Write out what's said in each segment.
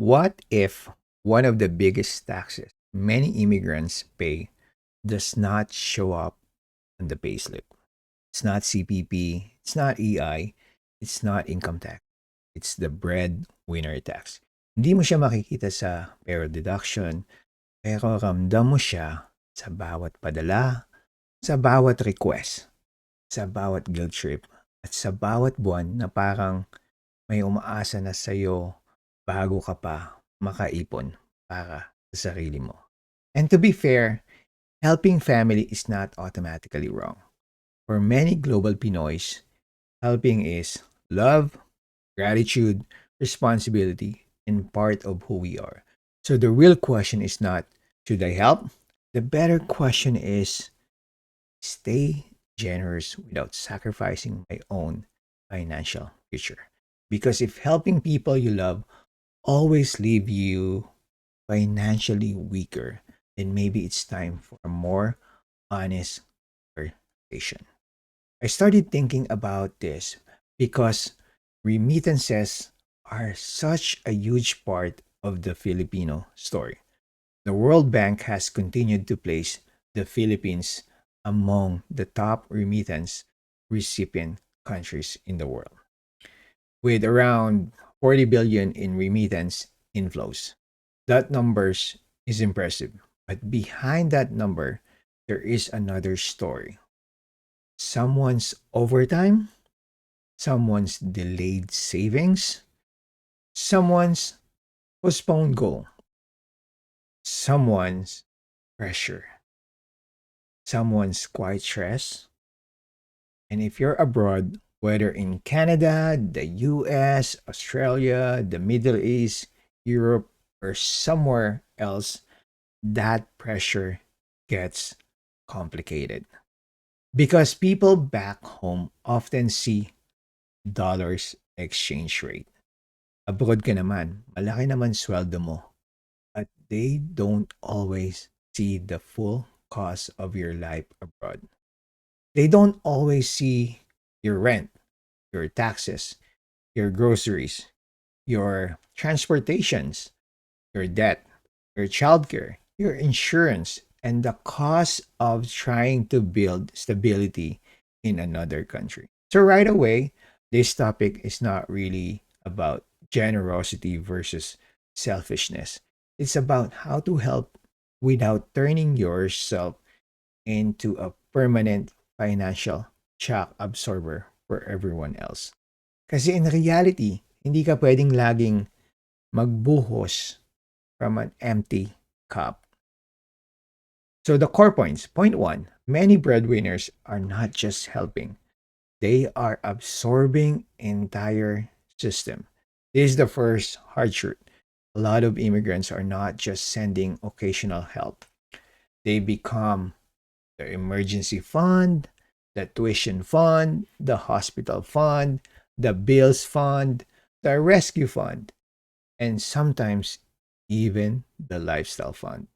What if one of the biggest taxes many immigrants pay does not show up on the payslip? It's not CPP, it's not EI, it's not income tax. It's the breadwinner tax. Hindi mo siya makikita sa payroll deduction, pero ramdam mo siya sa bawat padala, sa bawat request, sa bawat guilt trip, at sa bawat buwan na parang may umaasa na sa'yo bago ka pa makaipon para sa sarili mo. And to be fair, helping family is not automatically wrong. For many global Pinoys, helping is love, gratitude, responsibility, and part of who we are. So the real question is not, should I help? The better question is, stay generous without sacrificing my own financial future. Because if helping people you love always leave you financially weaker, then maybe it's time for a more honest conversation. I started thinking about this because remittances are such a huge part of the Filipino story. The World Bank has continued to place the Philippines among the top remittance recipient countries in the world, with around 40 billion in remittance inflows. That numbers is impressive, but behind that number there is another story. Someone's overtime, someone's delayed savings, someone's postponed goal, someone's pressure, someone's quiet stress. And if you're abroad, whether in Canada, the US, Australia, the Middle East, Europe, or somewhere else, that pressure gets complicated. Because people back home often see dollars exchange rate. Abroad ka naman, malaki naman sweldo mo. But they don't always see the full cost of your life abroad. They don't always see your rent, your taxes, your groceries, your transportations, your debt, your childcare, your insurance, and the cost of trying to build stability in another country. So, right away, this topic is not really about generosity versus selfishness. It's about how to help without turning yourself into a permanent financial shock absorber for everyone else. Kasi in reality, hindi ka pwedeng laging magbuhos from an empty cup. So the core points. Point one, many breadwinners are not just helping. They are absorbing entire system. This is the first hard truth. A lot of immigrants are not just sending occasional help. They become the emergency fund, the tuition fund, the hospital fund, the bills fund, the rescue fund, and sometimes even the lifestyle fund.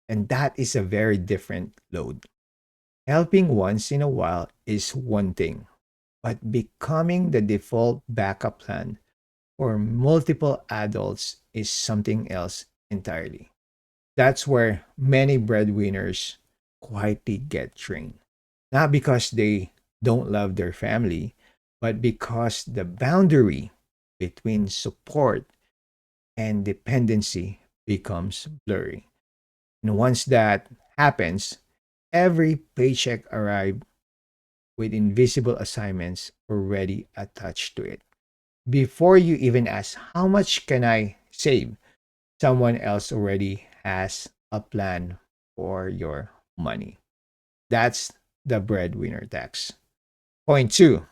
And that is a very different load. Helping once in a while is one thing, but becoming the default backup plan for multiple adults is something else entirely. That's where many breadwinners quietly get trained. Not because they don't love their family, but because the boundary between support and dependency becomes blurry. And once that happens, every paycheck arrives with invisible assignments already attached to it. Before you even ask, how much can I save? Someone else already has a plan for your money. That's the breadwinner tax. Point two,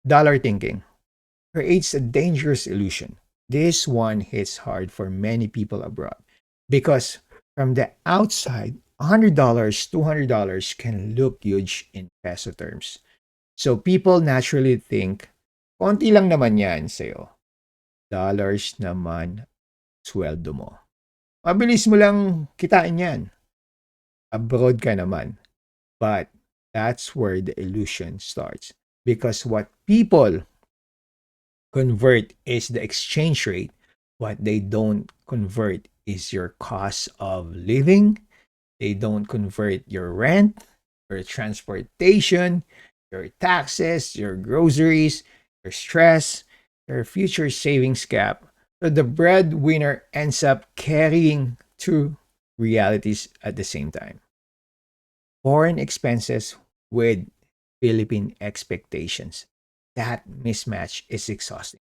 dollar thinking creates a dangerous illusion. This one hits hard for many people abroad because from the outside, $100, $200 can look huge in peso terms. So people naturally think, konti lang naman yan sa'yo. Dollars naman sweldo mo. Mabilis mo lang kitain yan. Abroad ka naman. But that's where the illusion starts. Because what people convert is the exchange rate, What they don't convert is your cost of living. They don't convert your rent, your transportation, your taxes, your groceries, your stress, your future savings gap. So the breadwinner ends up carrying two realities at the same time: foreign expenses with Philippine expectations. That mismatch is exhausting.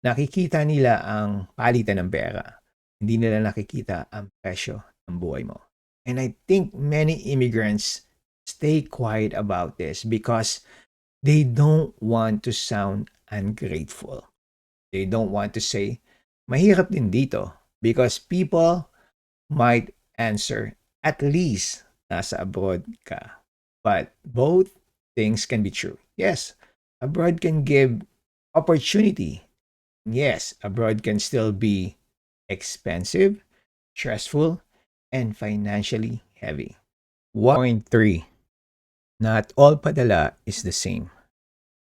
Nakikita nila ang palitan ng pera. Hindi nila nakikita ang presyo ng buhay mo. And I think many immigrants stay quiet about this because they don't want to sound ungrateful. They don't want to say, mahirap din dito, because people might answer, at least nasa abroad ka. But both things can be true. Yes, abroad can give opportunity. Yes, abroad can still be expensive, stressful, and financially heavy. 1.3. Not all padala is the same.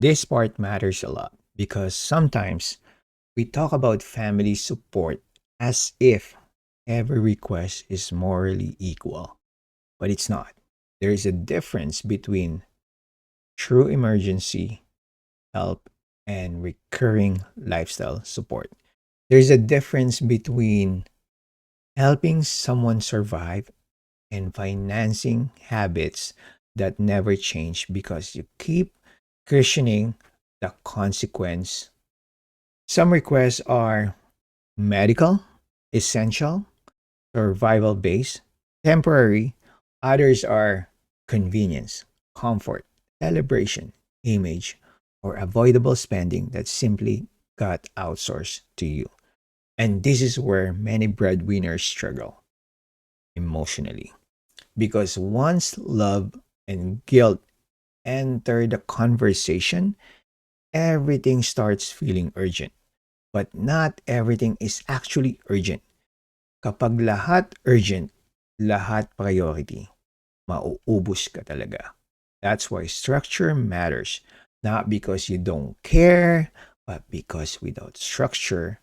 This part matters a lot because sometimes we talk about family support as if every request is morally equal, but it's not. There is a difference between true emergency help and recurring lifestyle support. There's a difference between helping someone survive and financing habits that never change because you keep cushioning the consequence. Some requests are medical, essential, survival based, temporary. Others are convenience, comfort, celebration, image, or avoidable spending that simply got outsourced to you. And this is where many breadwinners struggle emotionally. Because once love and guilt enter the conversation, everything starts feeling urgent. But not everything is actually urgent. Kapag lahat urgent, lahat priority, mauubos ka talaga. That's why structure matters. Not because you don't care, but because without structure,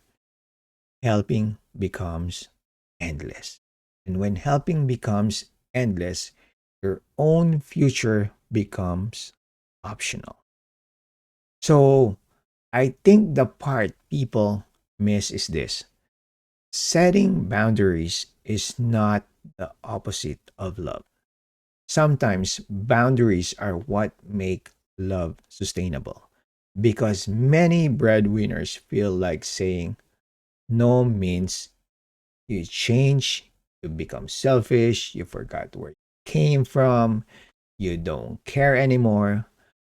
helping becomes endless. And when helping becomes endless, your own future becomes optional. So I think the part people miss is this: setting boundaries is not the opposite of love. Sometimes boundaries are what make love sustainable because many breadwinners feel like saying no means you change, you become selfish, you forgot where you came from, you don't care anymore.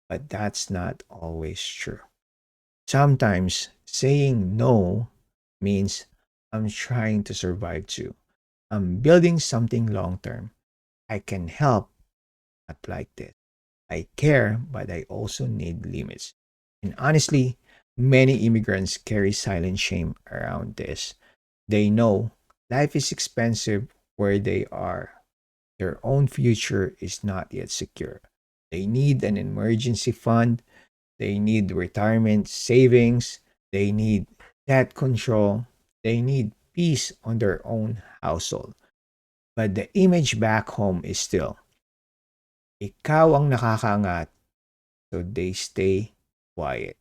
But that's not always true. Sometimes saying no means I'm trying to survive too. I'm building something long term. I can help, not like this. I care, but I also need limits. And honestly, many immigrants carry silent shame around this. They know life is expensive where they are. Their own future is not yet secure. They need an emergency fund. They need retirement savings. They need debt control. They need peace on their own household. But the image back home is still, ikaw ang nakakaangat, so they stay quiet.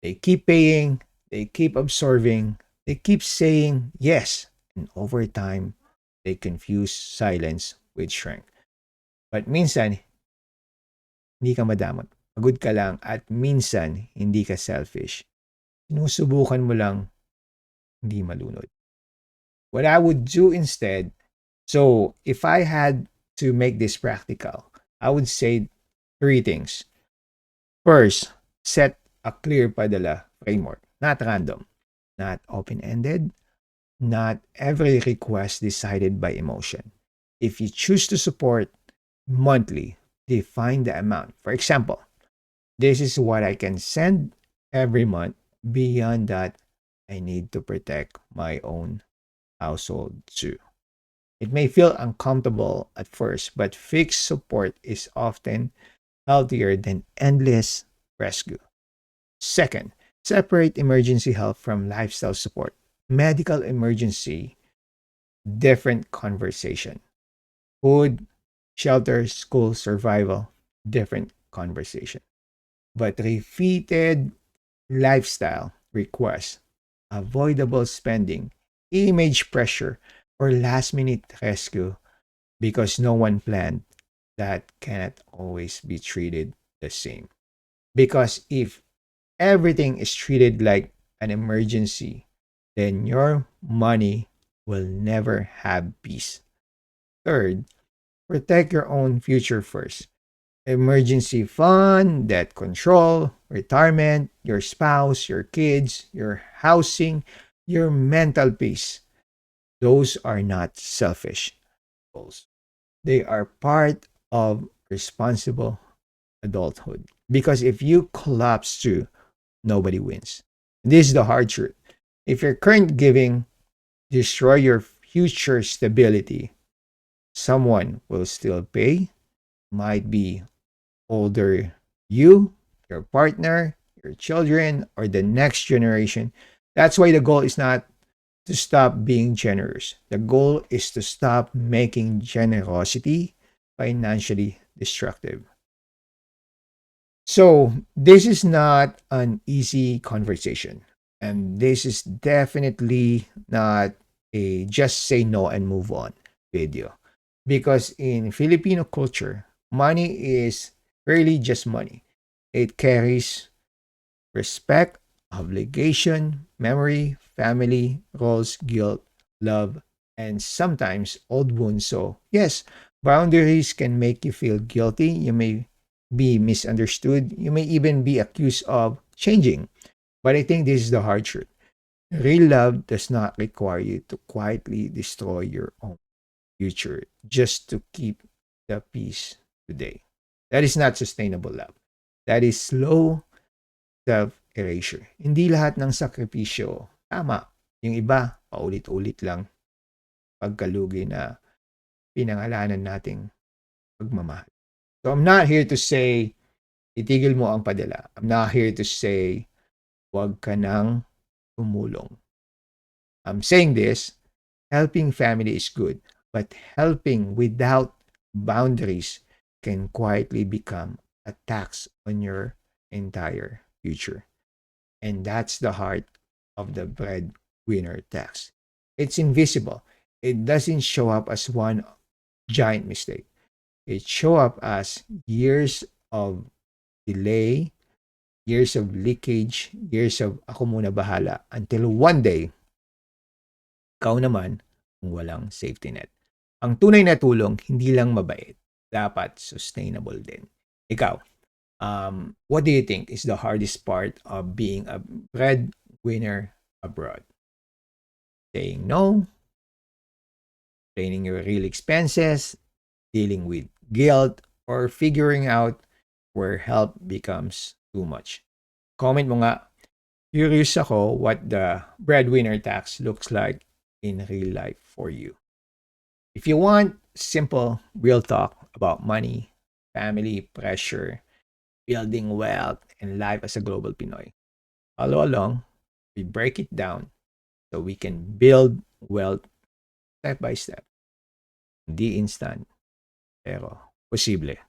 They keep paying, they keep absorbing, they keep saying yes. And over time, they confuse silence with strength. But minsan, hindi ka madamot. Pagod ka lang at minsan, hindi ka selfish. Sinusubukan mo lang hindi malunod. What I would do instead, so if I had to make this practical, I would say three things. First, set a clear padala framework, not random, not open-ended, not every request decided by emotion. If you choose to support monthly, define the amount. For example, this is what I can send every month. Beyond that, I need to protect my own household too. It may feel uncomfortable at first, but fixed support is often healthier than endless rescue. Second, separate emergency help from lifestyle support. Medical emergency, different conversation. Food, shelter, school survival, different conversation. But repeated lifestyle requests, avoidable spending, image pressure, or last minute rescue because no one planned, that cannot always be treated the same. Because if everything is treated like an emergency, then your money will never have peace. Third, protect your own future first. Emergency fund, debt control, retirement, your spouse, your kids, your housing, your mental peace. Those are not selfish goals. They are part of responsible adulthood. Because if you collapse too, nobody wins. This is the hard truth. If your current giving destroy your future stability, someone will still pay. Might be older you, your partner, your children, or the next generation. That's why the goal is not to stop being generous. The goal is to stop making generosity financially destructive. So, this is not an easy conversation. And this is definitely not a just say no and move on video. Because in Filipino culture, money is really just money. It carries respect, obligation, memory, family, roles, guilt, love, and sometimes old wounds. So, yes, boundaries can make you feel guilty. You may be misunderstood. You may even be accused of changing. But I think this is the hard truth. Real love does not require you to quietly destroy your own future just to keep the peace today. That is not sustainable love. That is slow self-erasure. Hindi lahat ng sakripisyo tama. Yung iba, paulit-ulit lang pagkalugi na pinangalanan nating pagmamahal. So I'm not here to say, itigil mo ang padala. I'm not here to say, huwag ka nang tumulong. I'm saying this, helping family is good, but helping without boundaries can quietly become a tax on your entire future. And that's the heart of the breadwinner tax. It's invisible. It doesn't show up as one giant mistake. It show up as years of delay, years of leakage, years of ako muna bahala until one day, ikaw naman ang walang safety net. Ang tunay na tulong, hindi lang mabait, dapat sustainable din. Ikaw, what do you think is the hardest part of being a breadwinner abroad? Saying no, planning your real expenses, dealing with guilt, or figuring out where help becomes too much. Comment mo nga, curious ako what the breadwinner tax looks like in real life for you. If you want simple, real talk about money, family, pressure, building wealth, and life as a global Pinoy, follow along. We break it down so we can build wealth step by step. Hindi instant, pero posible.